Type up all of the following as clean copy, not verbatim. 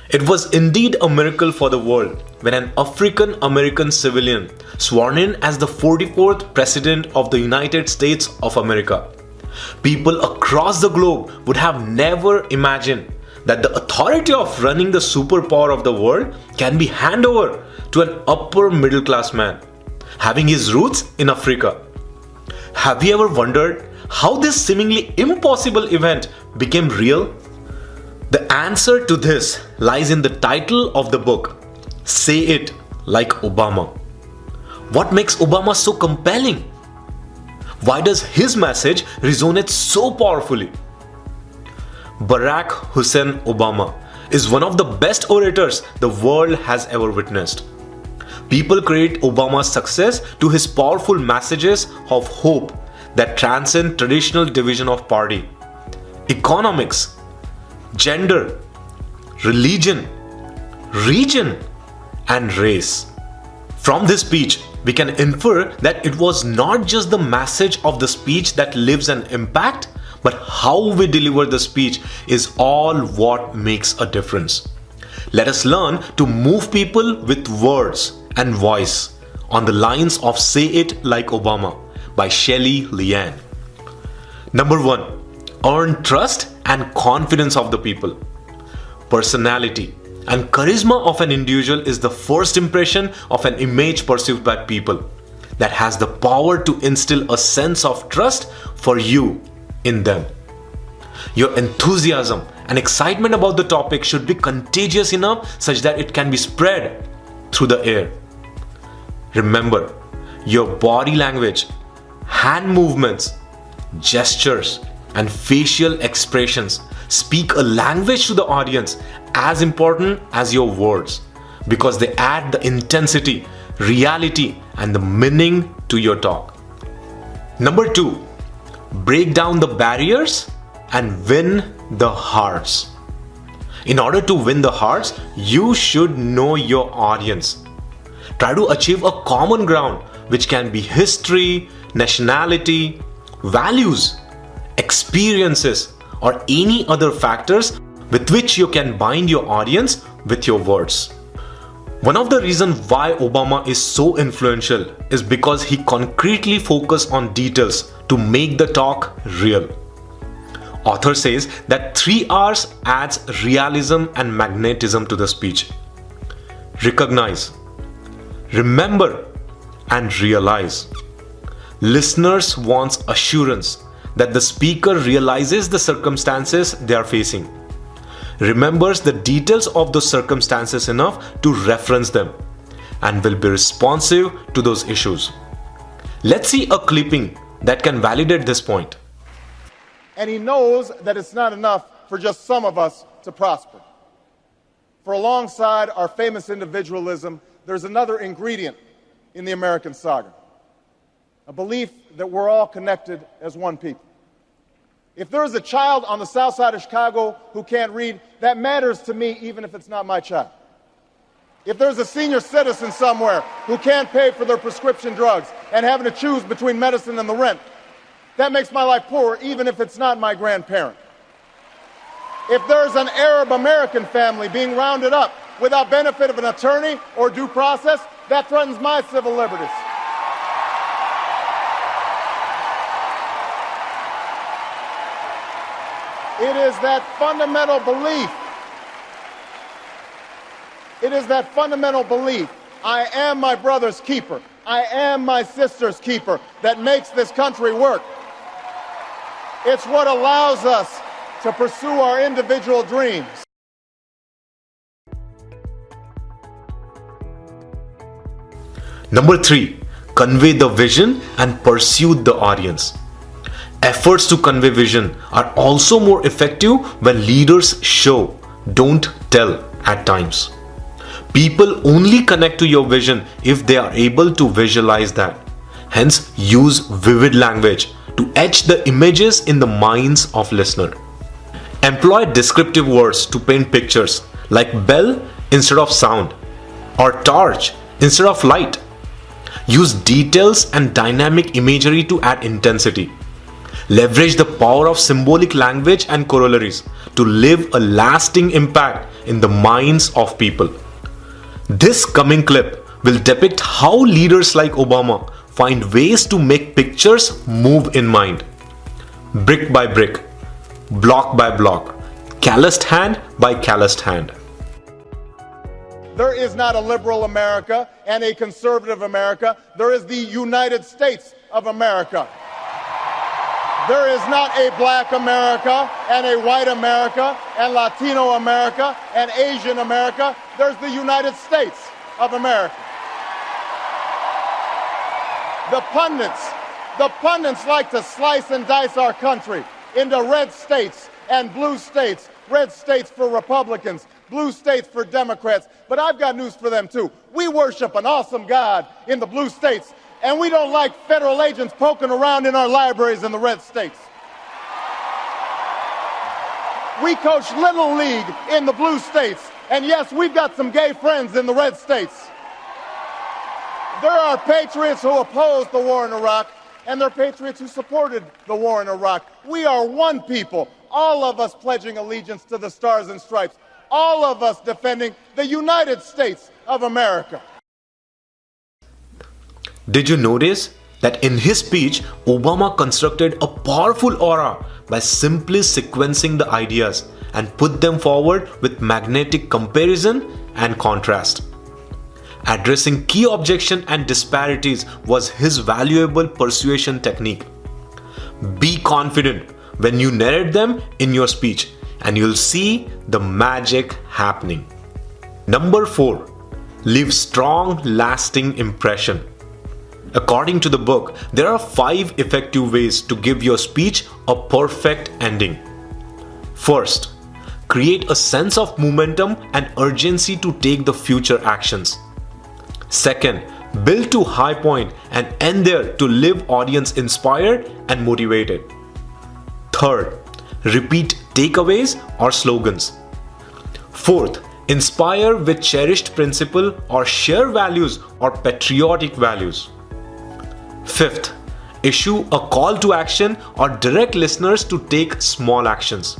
It was indeed a miracle for the world when an African American civilian sworn in as the 44th President of the United States of America. People across the globe would have never imagined that the authority of running the superpower of the world can be handed over to an upper middle class man, having his roots in Africa. Have you ever wondered how this seemingly impossible event became real? The answer to this lies in the title of the book, Say It Like Obama. What makes Obama so compelling? Why does his message resonate so powerfully? Barack Hussein Obama is one of the best orators the world has ever witnessed. People credit Obama's success to his powerful messages of hope that transcend traditional division of party, economics, gender, religion, region, and race. From this speech, we can infer that it was not just the message of the speech that leaves an impact, but how we deliver the speech is all what makes a difference. Let us learn to move people with words and voice on the lines of Say It Like Obama by SHEL LEANNE. Number 1. Earn trust and confidence of the people. Personality and charisma of an individual is the first impression of an image perceived by people that has the power to instill a sense of trust for you in them. Your enthusiasm and excitement about the topic should be contagious enough such that it can be spread through the air. Remember, your body language, hand movements, gestures, and facial expressions speak a language to the audience as important as your words because they add the intensity, reality, and the meaning to your talk. Number 2, break down the barriers and win the hearts. In order to win the hearts, you should know your audience. Try to achieve a common ground, which can be history, nationality, values, experiences, or any other factors with which you can bind your audience with your words. One of the reasons why Obama is so influential is because he concretely focused on details to make the talk real. Author says that 3 R's adds realism and magnetism to the speech. Recognize, remember, and realize. Listeners want assurance that the speaker realizes the circumstances they are facing, remembers the details of those circumstances enough to reference them, and will be responsive to those issues. Let's see a clipping that can validate this point. And he knows that it's not enough for just some of us to prosper. For alongside our famous individualism, there's another ingredient in the American saga, a belief that we're all connected as one people. If there's a child on the south side of Chicago who can't read, that matters to me even if it's not my child. If there's a senior citizen somewhere who can't pay for their prescription drugs and having to choose between medicine and the rent, that makes my life poorer even if it's not my grandparent. If there's an Arab American family being rounded up without benefit of an attorney or due process, that threatens my civil liberties. It is that fundamental belief. It is that fundamental belief. I am my brother's keeper. I am my sister's keeper that makes this country work. It's what allows us to pursue our individual dreams. Number 3, convey the vision and pursue the audience. Efforts to convey vision are also more effective when leaders show, don't tell at times. People only connect to your vision if they are able to visualize that. Hence, use vivid language to etch the images in the minds of listeners. Employ descriptive words to paint pictures like bell instead of sound or torch instead of light. Use details and dynamic imagery to add intensity. Leverage the power of symbolic language and corollaries to leave a lasting impact in the minds of people. This coming clip will depict how leaders like Obama find ways to make pictures move in mind. Brick by brick, block by block, calloused hand by calloused hand. There is not a liberal America and a conservative America. There is the United States of America. There is not a black America and a white America and Latino America and Asian America. There's the United States of America. The pundits like to slice and dice our country into red states and blue states. Red states for Republicans, blue states for Democrats. But I've got news for them too. We worship an awesome God in the blue states, and we don't like federal agents poking around in our libraries in the red states. We coach Little League in the blue states, and yes, we've got some gay friends in the red states. There are patriots who opposed the war in Iraq, and there are patriots who supported the war in Iraq. We are one people, all of us pledging allegiance to the Stars and Stripes, all of us defending the United States of America. Did you notice that in his speech, Obama constructed a powerful aura by simply sequencing the ideas and put them forward with magnetic comparison and contrast? Addressing key objections and disparities was his valuable persuasion technique. Be confident when you narrate them in your speech, and you'll see the magic happening. Number 4. Leave strong, lasting impression. According to the book, there are 5 effective ways to give your speech a perfect ending. First, create a sense of momentum and urgency to take the future actions. Second, build to high point and end there to leave audience inspired and motivated. Third, repeat takeaways or slogans. Fourth, inspire with cherished principle or share values or patriotic values. Fifth, issue a call to action or direct listeners to take small actions.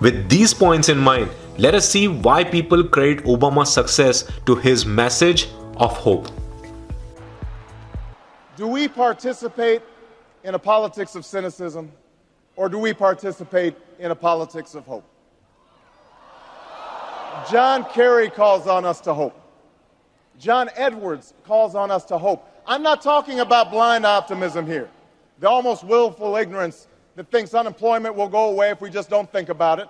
With these points in mind, let us see why people credit Obama's success to his message of hope. Do we participate in a politics of cynicism, or do we participate in a politics of hope? John Kerry calls on us to hope. John Edwards calls on us to hope. I'm not talking about blind optimism here, the almost willful ignorance that thinks unemployment will go away if we just don't think about it,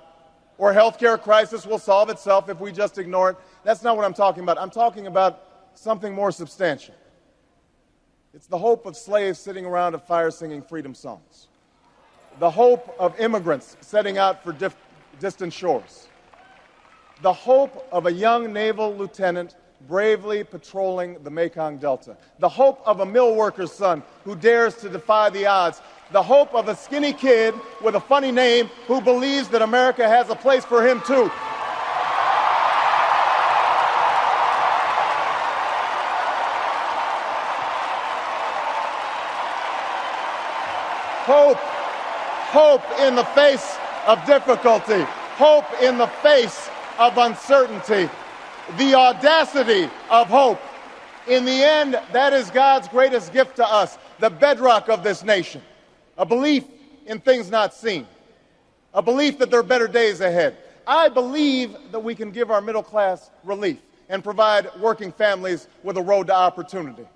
or healthcare crisis will solve itself if we just ignore it. That's not what I'm talking about. I'm talking about something more substantial. It's the hope of slaves sitting around a fire singing freedom songs. The hope of immigrants setting out for distant shores. The hope of a young naval lieutenant bravely patrolling the Mekong Delta. The hope of a mill worker's son who dares to defy the odds. The hope of a skinny kid with a funny name who believes that America has a place for him too. Hope in the face of difficulty. Hope in the face of uncertainty. The audacity of hope. In the end, that is God's greatest gift to us, the bedrock of this nation. A belief in things not seen. A belief that there are better days ahead. I believe that we can give our middle class relief and provide working families with a road to opportunity.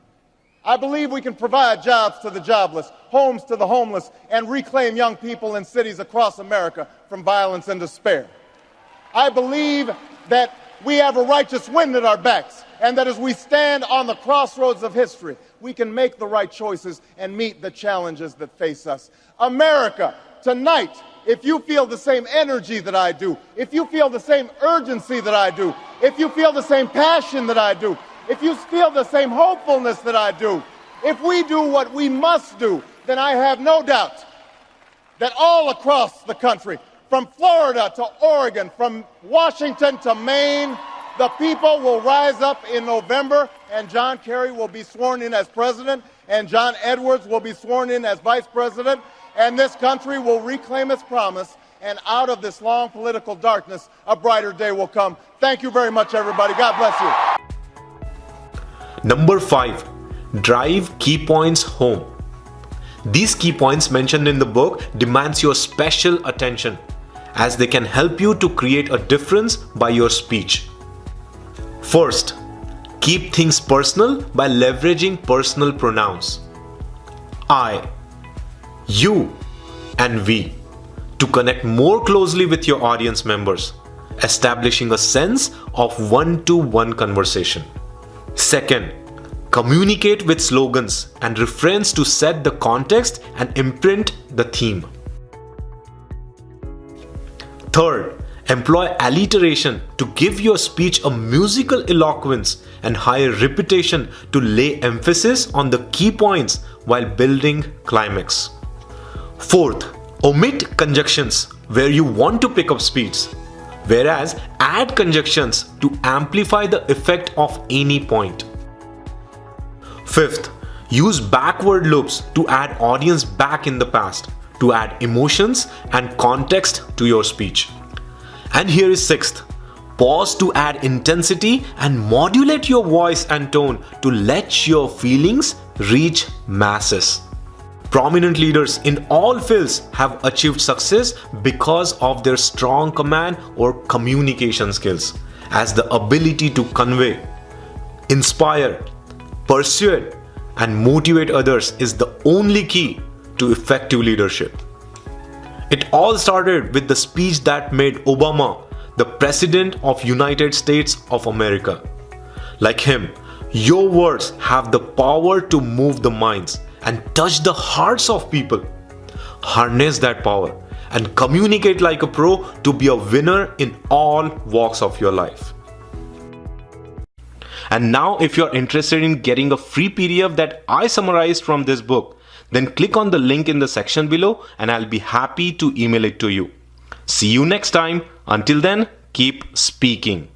I believe we can provide jobs to the jobless, homes to the homeless, and reclaim young people in cities across America from violence and despair. I believe that we have a righteous wind at our backs, and that as we stand on the crossroads of history, we can make the right choices and meet the challenges that face us. America, tonight, if you feel the same energy that I do, if you feel the same urgency that I do, if you feel the same passion that I do, if you feel the same hopefulness that I do, if we do what we must do, then I have no doubt that all across the country, from Florida to Oregon, from Washington to Maine, the people will rise up in November, and John Kerry will be sworn in as president, and John Edwards will be sworn in as vice president, and this country will reclaim its promise, and out of this long political darkness, a brighter day will come. Thank you very much, everybody. God bless you. Number 5. Drive key points home. These key points mentioned in the book demands your special attention, as they can help you to create a difference by your speech. First, keep things personal by leveraging personal pronouns. I, you, and we to connect more closely with your audience members, establishing a sense of one-to-one conversation. Second, communicate with slogans and refrains to set the context and imprint the theme. Third, employ alliteration to give your speech a musical eloquence and higher repetition to lay emphasis on the key points while building climax. Fourth, omit conjunctions where you want to pick up speeds, whereas add conjunctions to amplify the effect of any point. Fifth, use backward loops to add audience back in the past, to add emotions and context to your speech. And here is sixth, pause to add intensity and modulate your voice and tone to let your feelings reach masses. Prominent leaders in all fields have achieved success because of their strong command or communication skills, as the ability to convey, inspire, persuade, and motivate others is the only key to effective leadership. It all started with the speech that made Obama the President of United States of America. Like him, your words have the power to move the minds and touch the hearts of people. Harness that power and communicate like a pro to be a winner in all walks of your life. And now, if you're interested in getting a free PDF that I summarized from this book, then click on the link in the section below and I'll be happy to email it to you. See you next time. Until then, keep speaking.